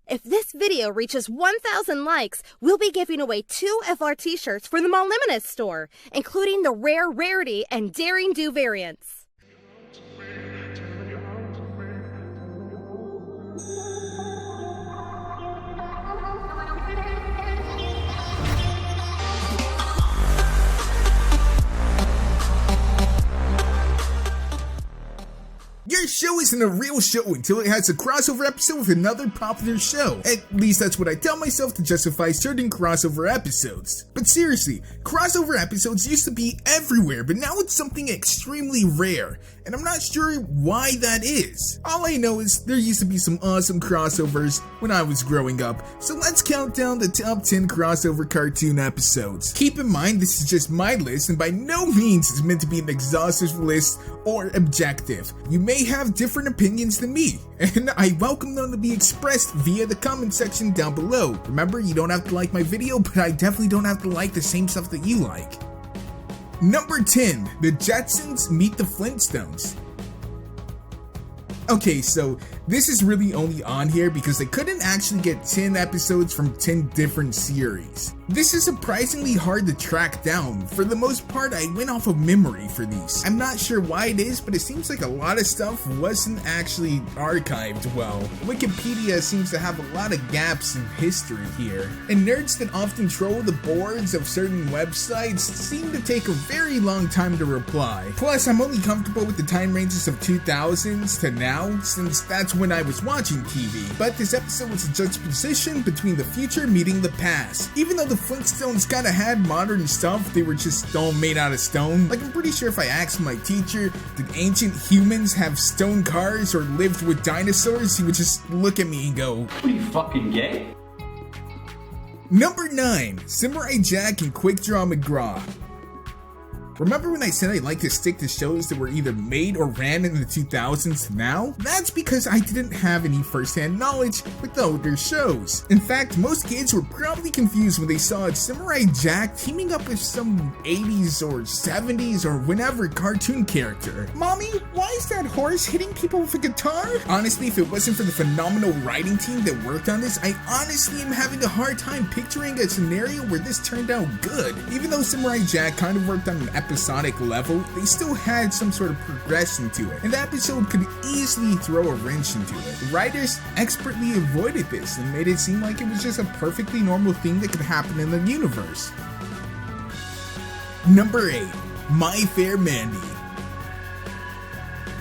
If this video reaches 1,000 likes, we'll be giving away 2 of our t-shirts from the Moliminous store, including the Rare Rarity and Daring Do variants. Your show isn't a real show until it has a crossover episode with another popular show. At least that's what I tell myself to justify certain crossover episodes. But seriously, crossover episodes used to be everywhere, but now it's something extremely rare, and I'm not sure why that is. All I know is there used to be some awesome crossovers when I was growing up, so let's count down the top 10 crossover cartoon episodes. Keep in mind this is just my list, and by no means is meant to be an exhaustive list or objective. You may have different opinions than me, and I welcome them to be expressed via the comment section down below. Remember, you don't have to like my video, but I definitely don't have to like the same stuff that you like. Number 10, the Jetsons meet the Flintstones. Okay, so this is really only on here because they couldn't actually get 10 episodes from 10 different series. This is surprisingly hard to track down. For the most part, I went off of memory for these. I'm not sure why it is, but it seems like a lot of stuff wasn't actually archived well. Wikipedia seems to have a lot of gaps in history here, and nerds that often troll the boards of certain websites seem to take a very long time to reply. Plus, I'm only comfortable with the time ranges of 2000s to now, since that's when I was watching TV. But this episode was a juxtaposition between the future meeting the past. Even though the Flintstones kinda had modern stuff, they were just all made out of stone. Like, I'm pretty sure if I asked my teacher, did ancient humans have stone cars or lived with dinosaurs, he would just look at me and go, "What are you, fucking gay?" Number 9, Samurai Jack and Quick Draw McGraw. Remember when I said I like to stick to shows that were either made or ran in the 2000s now? That's because I didn't have any first-hand knowledge with the older shows. In fact, most kids were probably confused when they saw Samurai Jack teaming up with some 80s or 70s or whenever cartoon character. Mommy, why is that horse hitting people with a guitar? Honestly, if it wasn't for the phenomenal writing team that worked on this, I honestly am having a hard time picturing a scenario where this turned out good. Even though Samurai Jack kind of worked on an episodic level, they still had some sort of progression to it, and the episode could easily throw a wrench into it. The writers expertly avoided this and made it seem like it was just a perfectly normal thing that could happen in the universe. Number 8, My Fair Mandy.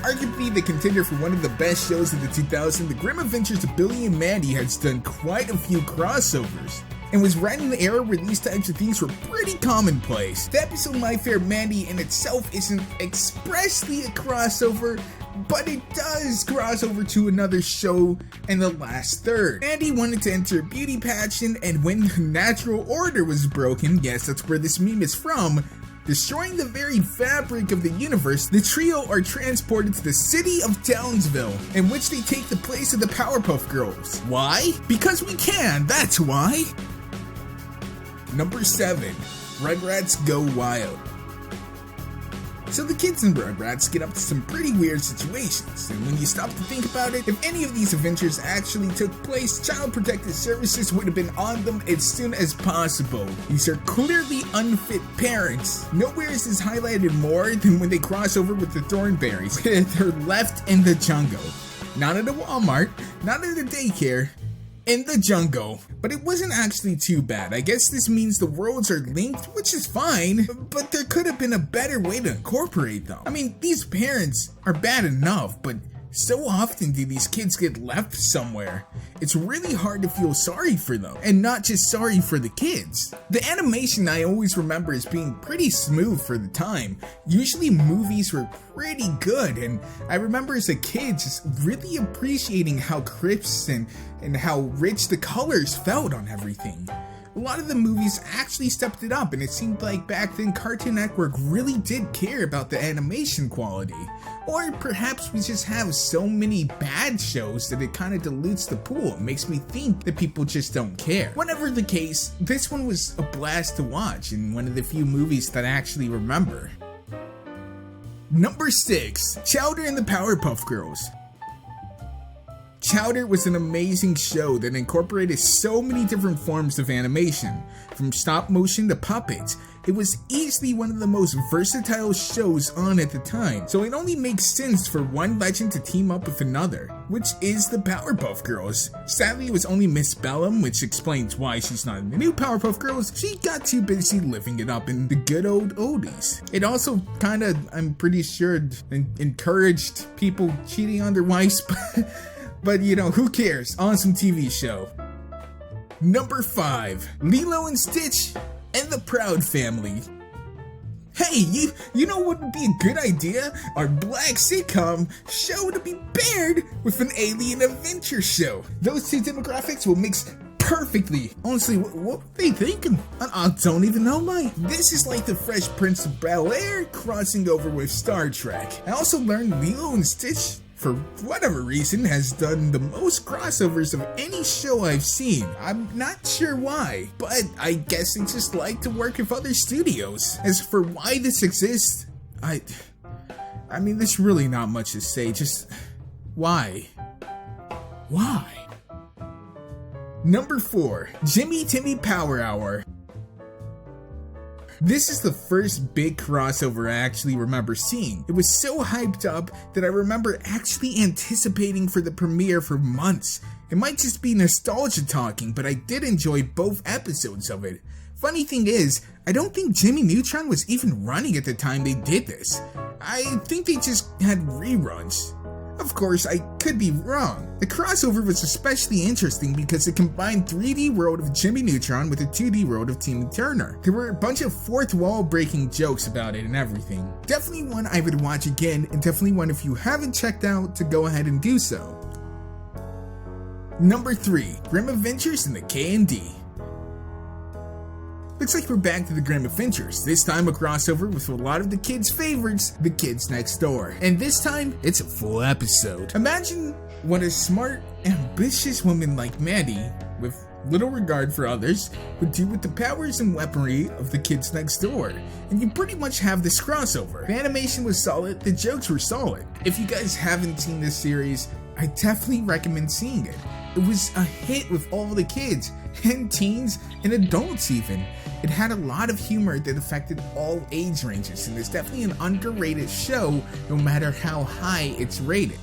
Arguably the contender for one of the best shows of the 2000s, The Grim Adventures of Billy and Mandy has done quite a few crossovers, and was right in the era where these types of things were pretty commonplace. The episode My Fair Mandy in itself isn't expressly a crossover, but it does cross over to another show in the last third. Mandy wanted to enter a beauty pageant, and when the natural order was broken, yes, that's where this meme is from, destroying the very fabric of the universe, the trio are transported to the city of Townsville, in which they take the place of the Powerpuff Girls. Why? Because we can, that's why! Number 7, Rugrats Go Wild. So the kids in Rugrats get up to some pretty weird situations, and when you stop to think about it, if any of these adventures actually took place, Child Protective Services would have been on them as soon as possible. These are clearly unfit parents. Nowhere is this highlighted more than when they cross over with the Thornberries. They're left in the jungle. Not at a Walmart, not at a daycare, in the jungle. But it wasn't actually too bad. I guess this means the worlds are linked, which is fine, but there could have been a better way to incorporate them. I mean, these parents are bad enough, but so often do these kids get left somewhere. It's really hard to feel sorry for them, and not just sorry for the kids. The animation I always remember as being pretty smooth for the time. Usually movies were pretty good, and I remember as a kid just really appreciating how crisp and how rich the colors felt on everything. A lot of the movies actually stepped it up, and it seemed like back then Cartoon Network really did care about the animation quality. Or perhaps we just have so many bad shows that it kind of dilutes the pool. It makes me think that people just don't care. Whatever the case, this one was a blast to watch, and one of the few movies that I actually remember. Number 6, Chowder and the Powerpuff Girls. Chowder was an amazing show that incorporated so many different forms of animation, from stop motion to puppets. It was easily one of the most versatile shows on at the time, so it only makes sense for one legend to team up with another, which is the Powerpuff Girls. Sadly, it was only Miss Bellum, which explains why she's not in the new Powerpuff Girls. She got too busy living it up in the good old oldies. It also kinda, I'm pretty sure, encouraged people cheating on their wives, but you know, who cares? Awesome TV show. Number 5, Lilo and Stitch and the Proud Family. Hey, you know what would be a good idea? Our black sitcom show to be paired with an alien adventure show. Those two demographics will mix perfectly. Honestly, what were they thinking? I don't even know, Mike. This is like the Fresh Prince of Bel-Air crossing over with Star Trek. I also learned Lilo and Stitch, for whatever reason, has done the most crossovers of any show I've seen. I'm not sure why, but I guess they just like to work with other studios. As for why this exists, I mean, there's really not much to say, just why? Why? Number 4, Jimmy Timmy Powerhour. This is the first big crossover I actually remember seeing. It was so hyped up that I remember actually anticipating for the premiere for months. It might just be nostalgia talking, but I did enjoy both episodes of it. Funny thing is, I don't think Jimmy Neutron was even running at the time they did this. I think they just had reruns. Of course, I could be wrong. The crossover was especially interesting because it combined 3D world of Jimmy Neutron with the 2D world of Timmy Turner. There were a bunch of fourth wall breaking jokes about it and everything. Definitely one I would watch again, and definitely one if you haven't checked out to go ahead and do so. Number 3, Grim Adventures and the KND. Looks like we're back to the Grim Adventures, this time a crossover with a lot of the kids' favorites, The Kids Next Door. And this time, it's a full episode. Imagine what a smart, ambitious woman like Mandy, with little regard for others, would do with the powers and weaponry of The Kids Next Door. And you pretty much have this crossover. The animation was solid, the jokes were solid. If you guys haven't seen this series, I definitely recommend seeing it. It was a hit with all the kids, and teens, and adults even. It had a lot of humor that affected all age ranges, and it's definitely an underrated show no matter how high it's rated.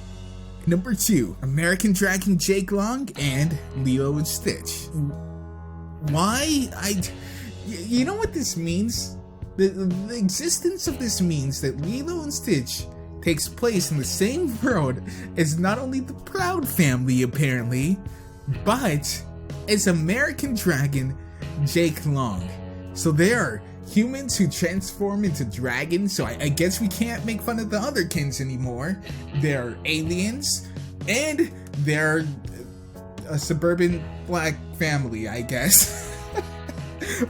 Number 2, American Dragon Jake Long and Lilo and Stitch. Why? You know what this means? The existence of this means that Lilo and Stitch takes place in the same world as not only the Proud Family apparently, but as American Dragon Jake Long. So they are humans who transform into dragons, so I guess we can't make fun of the other kins anymore. They're aliens, and they're a suburban black family, I guess.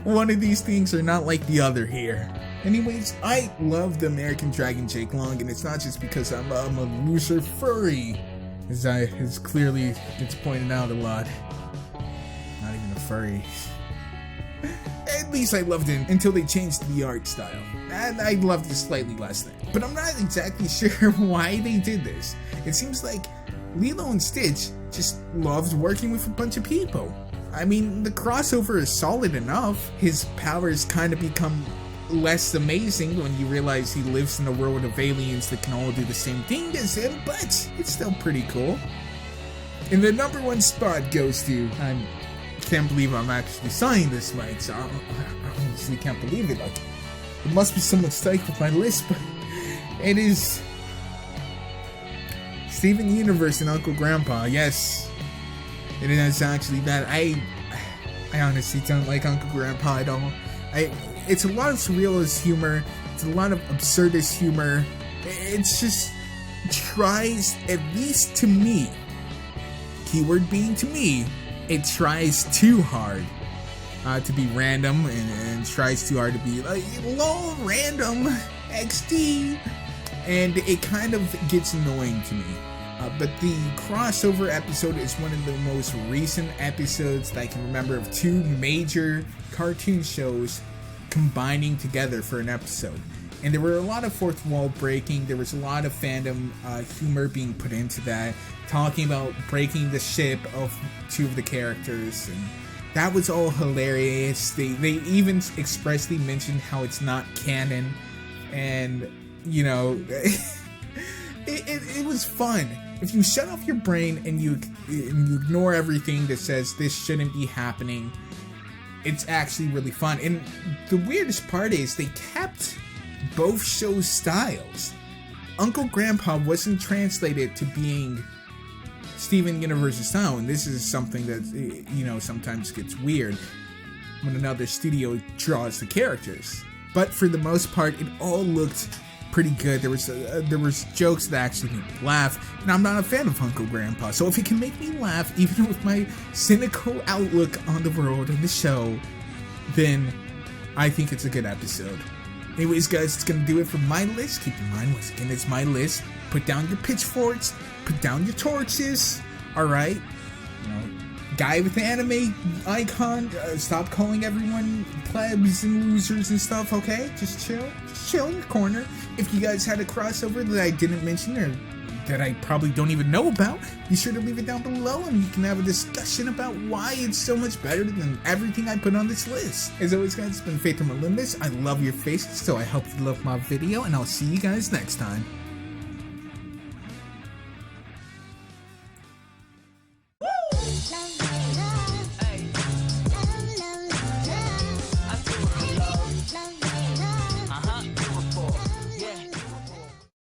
One of these things are not like the other here. Anyways, I love the American Dragon Jake Long, and it's not just because I'm a loser furry, as clearly it's pointed out a lot. Not even a furry. At least I loved it until they changed the art style, and I loved it slightly less then. But I'm not exactly sure why they did this. It seems like Lilo and Stitch just loved working with a bunch of people. I mean, the crossover is solid enough. His powers kind of become less amazing when you realize he lives in a world of aliens that can all do the same thing as him, but it's still pretty cool. And the number 1 spot goes to, I can't believe I'm actually saying this, mate, so I honestly can't believe it. Like, it must be someone psyched with my list, but it is Steven Universe and Uncle Grandpa. Yes, it is actually that. I honestly don't like Uncle Grandpa at all. It's a lot of surrealist humor. It's a lot of absurdist humor. It's just tries, at least to me, keyword being to me, it tries too hard to be random and tries too hard to be like lol random XD, and it kind of gets annoying to me. But the crossover episode is one of the most recent episodes that I can remember of 2 major cartoon shows combining together for an episode. And there were a lot of fourth wall breaking. There was a lot of fandom humor being put into that, talking about breaking the ship of two of the characters, and that was all hilarious. They even expressly mentioned how it's not canon, and you know, it was fun. If you shut off your brain and you ignore everything that says this shouldn't be happening, it's actually really fun. And the weirdest part is they kept both shows' styles. Uncle Grandpa wasn't translated to being Steven Universe's style, and this is something that, you know, sometimes gets weird when another studio draws the characters. But for the most part, it all looked pretty good. There was jokes that actually made me laugh, and I'm not a fan of Uncle Grandpa, so if it can make me laugh, even with my cynical outlook on the world and the show, then I think it's a good episode. Anyways, guys, it's gonna do it for my list. Keep in mind, once again, it's my list. Put down your pitchforks, put down your torches, alright? You know, guy with the anime icon, stop calling everyone plebs and losers and stuff, okay? Just chill in your corner. If you guys had a crossover that I didn't mention or that I probably don't even know about, be sure to leave it down below and we can have a discussion about why it's so much better than everything I put on this list. As always, guys, it's been Faith from Moliminous. I love your faces, so I hope you love my video, and I'll see you guys next time.